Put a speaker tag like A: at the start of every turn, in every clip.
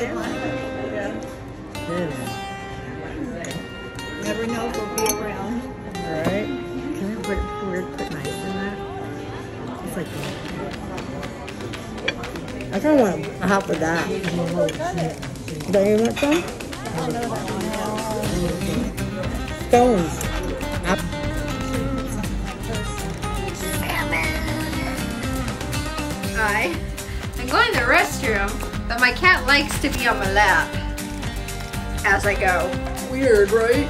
A: good one.
B: Good.
A: Never know if we'll be around.
B: Alright. Can I put nice in that? It's like I kind of want half of that. Don't you want some? Stones.
C: I'm going to the restroom, but my cat likes to be on my lap as I go.
B: Weird, right?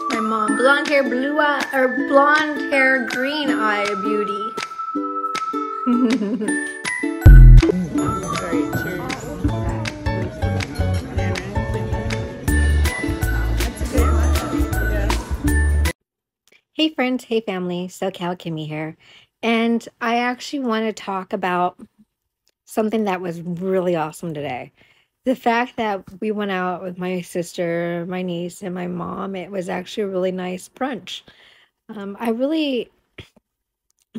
C: My mom, blonde hair, blue eye, or blonde hair, green eye beauty.
A: Alright, cheers. That's a good one. Yeah.
C: Hey friends, hey family, SoCal Kimmy here. And I actually want to talk about something that was really awesome today. The fact that we went out with my sister, my niece, and my mom, it was actually a really nice brunch. I really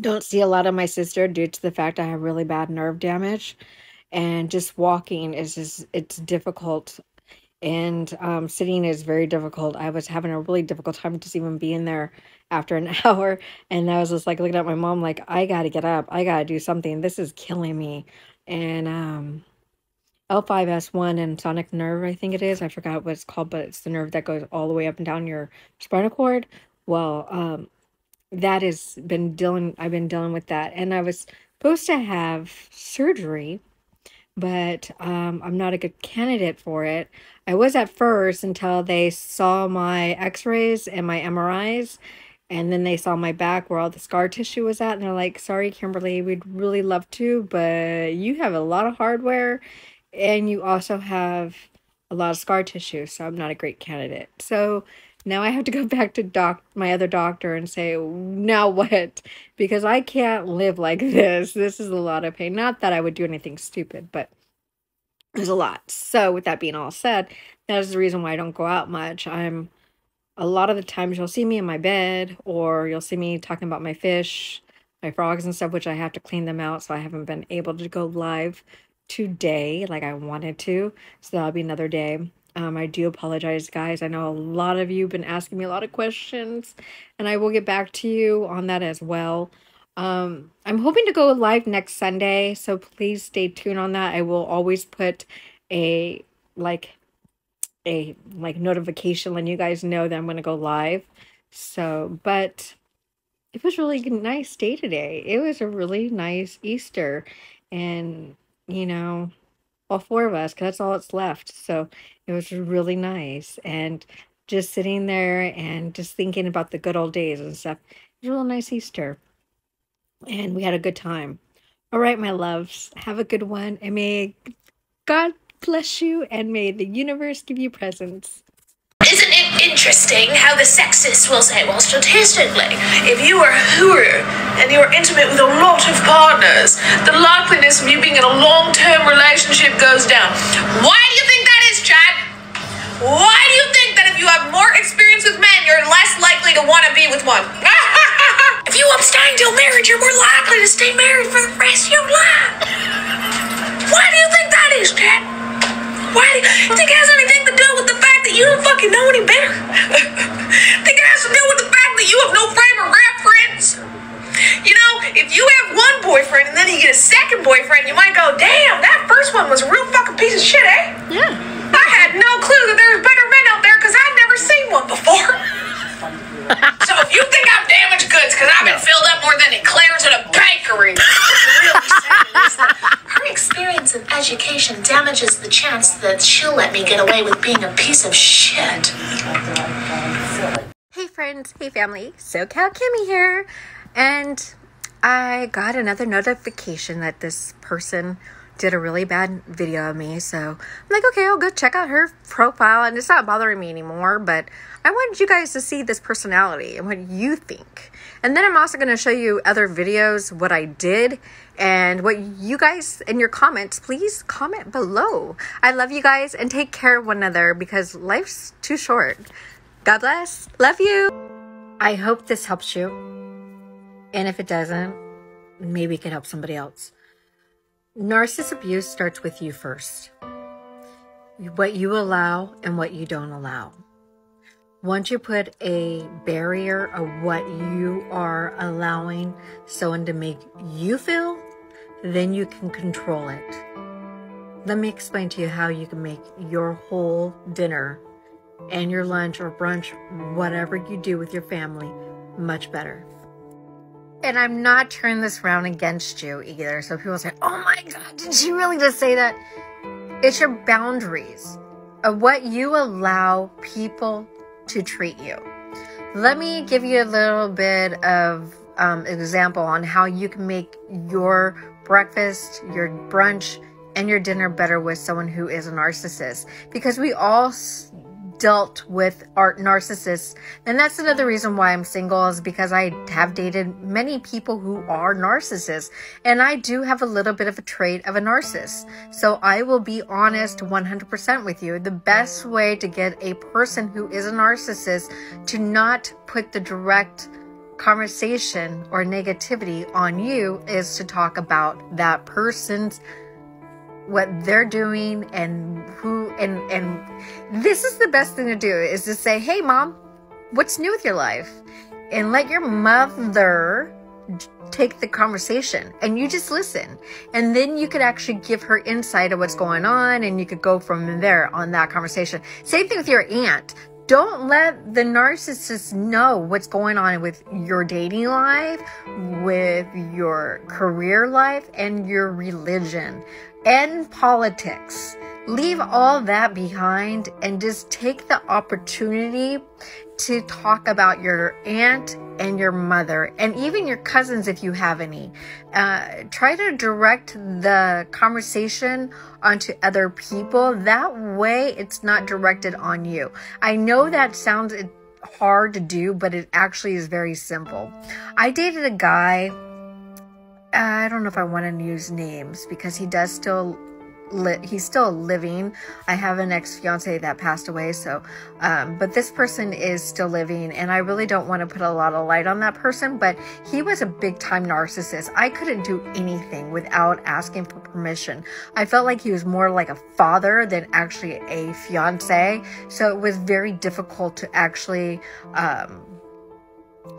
C: don't see a lot of my sister due to the fact I have really bad nerve damage. And just walking is it's difficult. And sitting is very difficult. I was having a really difficult time just even being there after an hour. And I was just like looking at my mom like, I got to get up. I got to do something. This is killing me. And L5S1 and sonic nerve, I think it is. I forgot what it's called, but it's the nerve that goes all the way up and down your spinal cord. Well, that has been I've been dealing with that. And I was supposed to have surgery, but I'm not a good candidate for it. I was at first until they saw my x-rays and my MRIs, and then they saw my back where all the scar tissue was at, and they're like, sorry, Kimberly, we'd really love to, but you have a lot of hardware, and you also have a lot of scar tissue, so I'm not a great candidate. So now I have to go back to my other doctor and say, now what? Because I can't live like this. This is a lot of pain. Not that I would do anything stupid, but there's a lot. So with that being all said, that is the reason why I don't go out much. A lot of the times you'll see me in my bed, or you'll see me talking about my fish, my frogs and stuff, which I have to clean them out. So I haven't been able to go live today like I wanted to. So that'll be another day. I do apologize, guys. I know a lot of you have been asking me a lot of questions, and I will get back to you on that as well. I'm hoping to go live next Sunday, so please stay tuned on that. I will always put a notification letting you guys know that I'm going to go live. So, but it was really a nice day today. It was a really nice Easter, and you know, all four of us, because that's all that's left. So it was really nice, and just sitting there and just thinking about the good old days and stuff. It was a real nice Easter, and we had a good time. All right, my loves, have a good one, and may God bless you, and may the universe give you presents.
D: Isn't it interesting how the sexists will say, well, statistically, if you are a hooer and you're intimate with a lot of partners, the likeliness of you being in a long-term relationship goes down. Why do you think that is, Chad? Why do you think that if you have more experience with men, you're less likely to want to be with one? If you abstain till marriage, you're more likely to stay married for the rest of your life. Why do you think that is, Chad? Why do you think it has anything to do with the fact that you don't fucking know any better? Think it has to do with the fact that you have no frame of reference? You know, if you have one boyfriend and then you get a second boyfriend, you might go, damn, that first one was a real fucking piece of shit, eh?
C: Yeah.
D: I had no clue that there was better men out there because I'd never seen one before. So if you think I'm damaged goods because I've been filled up more than eclairs at a bakery, her experience and education damages the chance that she'll let me get away with being a piece of shit.
C: Hey friends, hey family, SoCal Kimmy here, and I got another notification that this person did a really bad video of me. So I'm like, okay, I'll go check out her profile, and it's not bothering me anymore, but I wanted you guys to see this personality and what you think. And then I'm also going to show you other videos, what I did, and what you guys in your comments, please comment below. I love you guys, and take care of one another because life's too short. God bless. Love you. I hope this helps you. And if it doesn't, maybe it could help somebody else. Narcissist abuse starts with you first. What you allow and what you don't allow. Once you put a barrier of what you are allowing someone to make you feel, then you can control it. Let me explain to you how you can make your whole dinner and your lunch or brunch, whatever you do with your family, much better. And I'm not turning this around against you either. So people say, oh my God, did she really just say that? It's your boundaries of what you allow people to treat you. Let me give you a little bit of example on how you can make your breakfast, your brunch, and your dinner better with someone who is a narcissist. Because we all dealt with our narcissists, and that's another reason why I'm single, is because I have dated many people who are narcissists, and I do have a little bit of a trait of a narcissist. So I will be honest 100% with you. The best way to get a person who is a narcissist to not put the direct conversation or negativity on you is to talk about that person's, what they're doing, and who, and this is the best thing to do, is to say, hey mom, what's new with your life? And let your mother take the conversation, and you just listen. And then you could actually give her insight of what's going on, and you could go from there on that conversation. Same thing with your aunt. Don't let the narcissist know what's going on with your dating life, with your career life, and your religion, and politics. Leave all that behind and just take the opportunity to talk about your aunt and your mother, and even your cousins if you have any. Try to direct the conversation onto other people. That way it's not directed on you. I know that sounds hard to do, but it actually is very simple. I dated a guy, I don't know if I want to use names because he does still he's still living. I have an ex-fiance that passed away, so but this person is still living, and I really don't want to put a lot of light on that person, but he was a big-time narcissist. I couldn't do anything without asking for permission. I felt like he was more like a father than actually a fiance, so it was very difficult to actually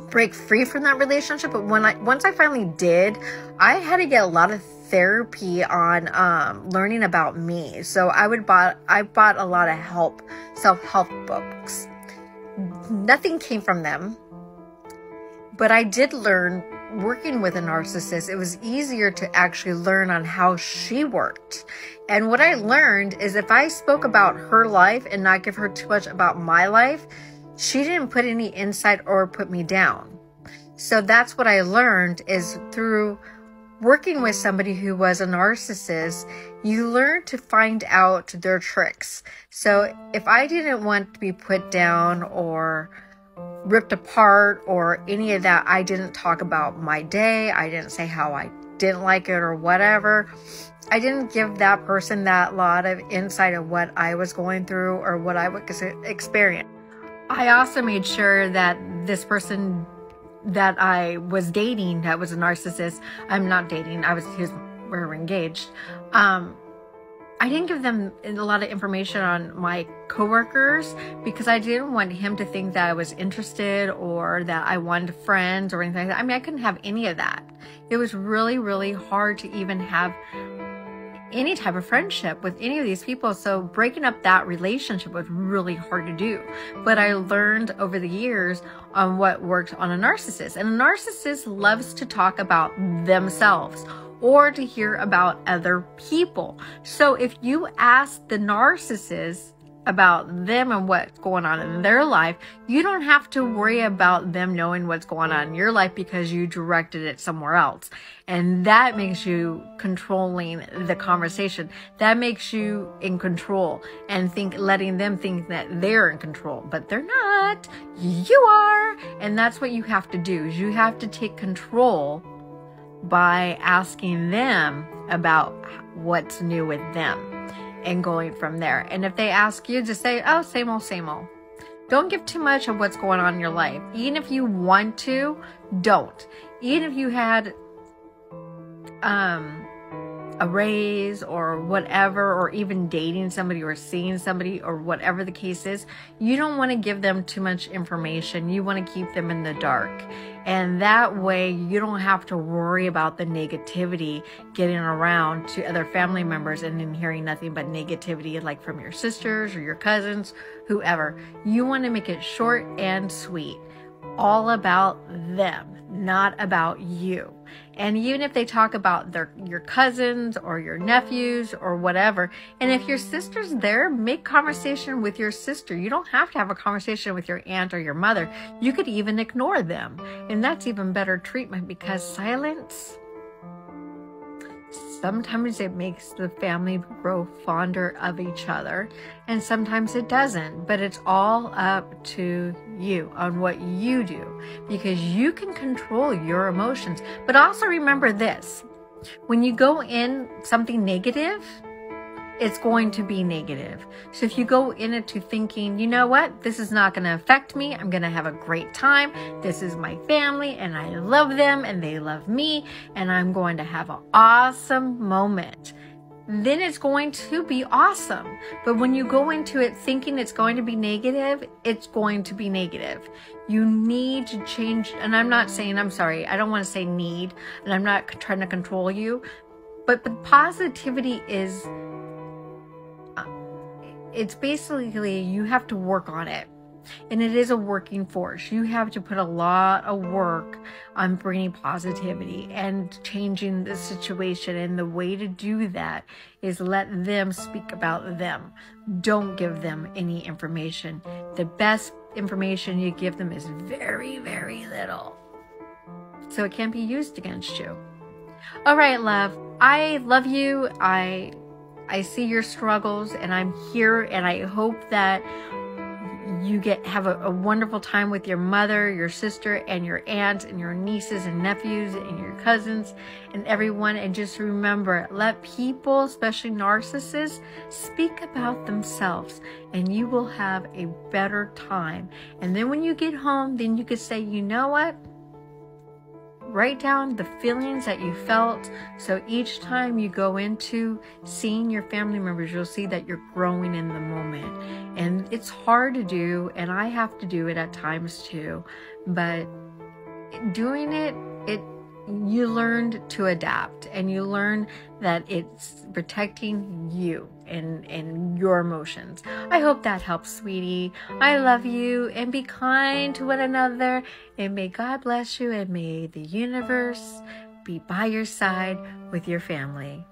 C: break free from that relationship. But once I finally did, I had to get a lot of therapy on learning about me. So I bought a lot of self-help books. Nothing came from them, but I did learn working with a narcissist. It was easier to actually learn on how she worked. And what I learned is if I spoke about her life and not give her too much about my life, she didn't put any insight or put me down. So that's what I learned, is through working with somebody who was a narcissist, you learn to find out their tricks. So if I didn't want to be put down or ripped apart or any of that, I didn't talk about my day. I didn't say how I didn't like it or whatever. I didn't give that person that lot of insight of what I was going through or what I would experience. I also made sure that this person that I was dating, that was a narcissist, I'm not dating, we were engaged. I didn't give them a lot of information on my coworkers because I didn't want him to think that I was interested or that I wanted friends or anything like that. I mean, I couldn't have any of that. It was really, really hard to even have any type of friendship with any of these people. So breaking up that relationship was really hard to do. But I learned over the years on what worked on a narcissist. And a narcissist loves to talk about themselves or to hear about other people. So if you ask the narcissist about them and what's going on in their life, you don't have to worry about them knowing what's going on in your life because you directed it somewhere else. And that makes you controlling the conversation. That makes you in control and letting them think that they're in control, but they're not. You are. And that's what you have to do, is you have to take control by asking them about what's new with them and going from there. And if they ask you, just say, oh, same old, same old. Don't give too much of what's going on in your life. Even if you want to, don't. Even if you had a raise or whatever, or even dating somebody or seeing somebody or whatever the case is, you don't want to give them too much information. You want to keep them in the dark. And that way you don't have to worry about the negativity getting around to other family members and then hearing nothing but negativity, like from your sisters or your cousins, whoever. You want to make it short and sweet, all about them, not about you. And even if they talk about your cousins or your nephews or whatever, and if your sister's there, make conversation with your sister. You don't have to have a conversation with your aunt or your mother. You could even ignore them. And that's even better treatment, because silence, sometimes it makes the family grow fonder of each other, and sometimes it doesn't. But it's all up to you on what you do, because you can control your emotions. But also remember this: when you go in something negative, it's going to be negative. So if you go in it to thinking, you know what, this is not going to affect me, I'm going to have a great time, this is my family and I love them and they love me and I'm going to have an awesome moment, then it's going to be awesome. But when you go into it thinking it's going to be negative, it's going to be negative. You need to change. And I'm not saying, I'm sorry, I don't want to say need, and I'm not trying to control you, but the positivity is, it's basically, you have to work on it. And it is a working force. You have to put a lot of work on bringing positivity and changing the situation. And the way to do that is let them speak about them. Don't give them any information. The best information you give them is very, very little, so it can't be used against you. All right, love. I love you. I see your struggles, and I'm here, and I hope that you have a wonderful time with your mother, your sister, and your aunts, and your nieces and nephews, and your cousins, and everyone. And just remember, let people, especially narcissists, speak about themselves, and you will have a better time. And then when you get home, then you could say, you know what? Write down the feelings that you felt, so each time you go into seeing your family members, you'll see that you're growing in the moment. And it's hard to do, and I have to do it at times too, but doing it, you learned to adapt, and you learn that it's protecting you and your emotions. I hope that helps, sweetie. I love you, and be kind to one another, and may God bless you, and may the universe be by your side with your family.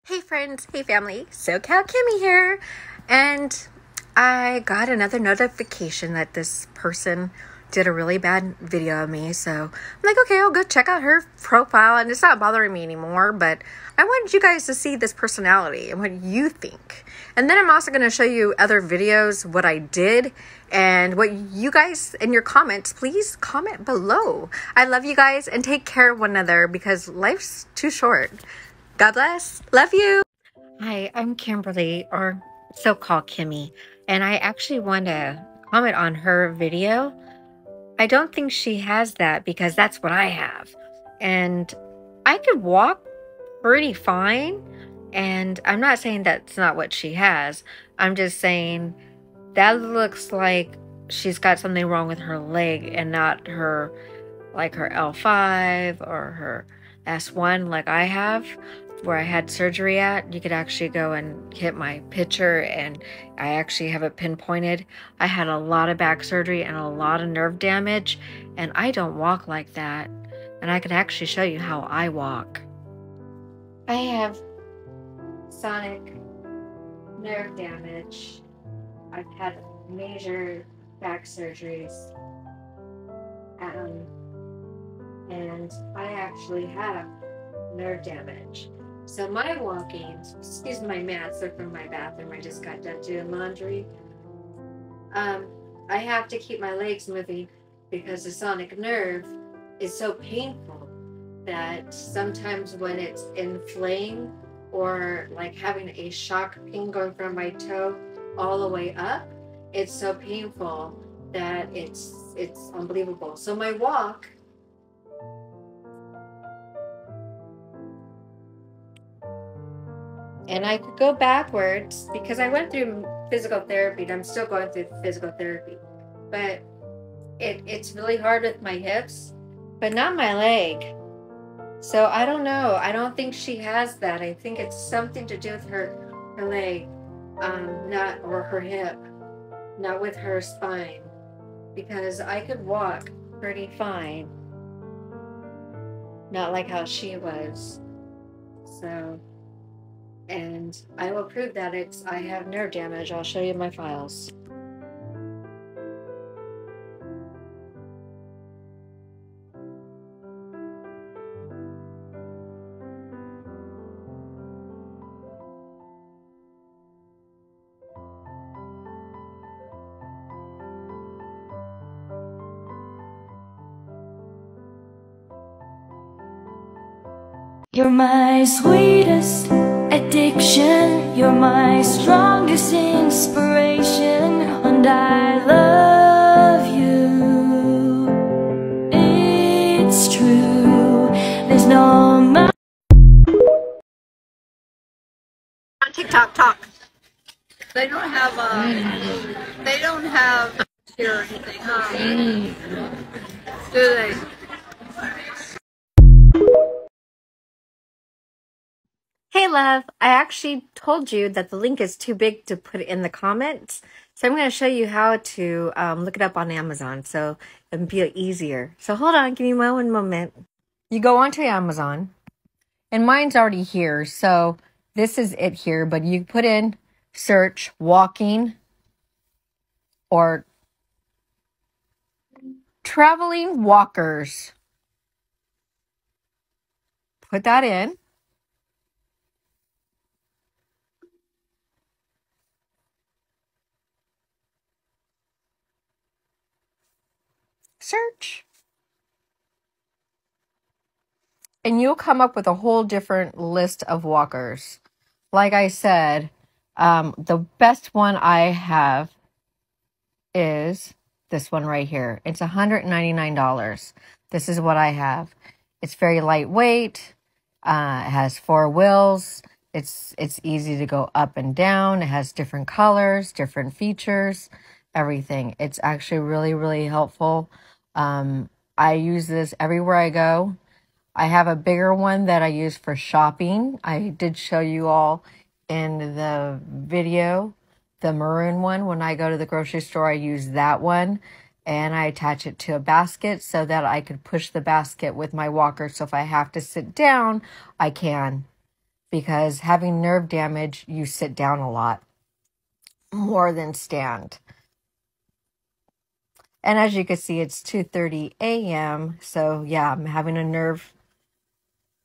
C: Hey friends, hey family, SoCal Kimmy here, and I got another notification that this person did a really bad video of me. So I'm like, okay, I'll go check out her profile, and it's not bothering me anymore, but I wanted you guys to see this personality and what you think. And then I'm also going to show you other videos, what I did, and what you guys in your comments, please comment below. I love you guys, and take care of one another, because life's too short. God bless. Love you. Hi, I'm Kimberly, or so-called Kimmy, and I actually want to comment on her video. I don't think she has that, because that's what I have. And I could walk pretty fine. And I'm not saying that's not what she has. I'm just saying that looks like she's got something wrong with her leg, and not her, like her L5 or her S1 like I have, where I had surgery at. You could actually go and hit my picture, and I actually have it pinpointed. I had a lot of back surgery and a lot of nerve damage, and I don't walk like that. And I could actually show you how I walk. I have sonic nerve damage. I've had major back surgeries. And I actually have nerve damage. So my walking, excuse my mats, they're from my bathroom. I just got done doing laundry. I have to keep my legs moving because the sonic nerve is so painful that sometimes when it's inflamed or like having a shock pain going from my toe all the way up, it's so painful that it's unbelievable. So my walk, and I could go backwards because I went through physical therapy and I'm still going through physical therapy, but it's really hard with my hips, but not my leg. So I don't know. I don't think she has that. I think it's something to do with her leg, not, or her hip, not with her spine, because I could walk pretty fine, not like how she was. So, and I will prove that I have nerve damage. I'll show you my files.
E: You're my sweetest addiction, you're my strongest inspiration, and I love you. It's true, there's no
B: On TikTok, talk. They don't have here or anything, huh? Do they?
C: Hey love, I actually told you that the link is too big to put in the comments. So I'm going to show you how to look it up on Amazon so it'll be easier. So hold on, give me one moment. You go onto Amazon, and mine's already here. So this is it here, but you put in search walking or traveling walkers. Put that in. Search. And you'll come up with a whole different list of walkers. Like I said, the best one I have is this one right here. It's $199. This is what I have. It's very lightweight. It has 4 wheels. It's easy to go up and down. It has different colors, different features, everything. It's actually really, really helpful. I use this everywhere I go. I have a bigger one that I use for shopping. I did show you all in the video, the maroon one. When I go to the grocery store, I use that one. And I attach it to a basket so that I could push the basket with my walker. So if I have to sit down, I can. Because having nerve damage, you sit down a lot. More than stand. And as you can see, it's 2:30 a.m. So yeah, I'm having a nerve,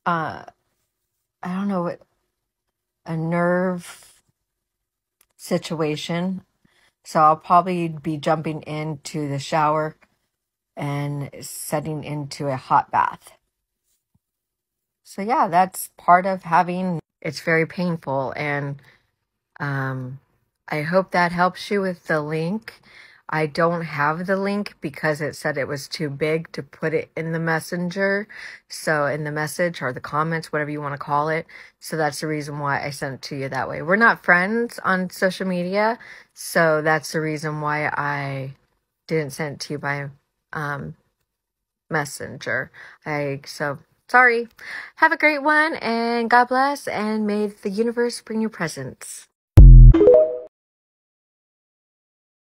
C: I don't know what, a nerve situation. So I'll probably be jumping into the shower and setting into a hot bath. So yeah, that's part of having, it's very painful. And I hope that helps you with the link. I don't have the link because it said it was too big to put it in the messenger. So in the message or the comments, whatever you want to call it. So that's the reason why I sent it to you that way. We're not friends on social media. So that's the reason why I didn't send it to you by messenger. So sorry. Have a great one and God bless, and may the universe bring you presents.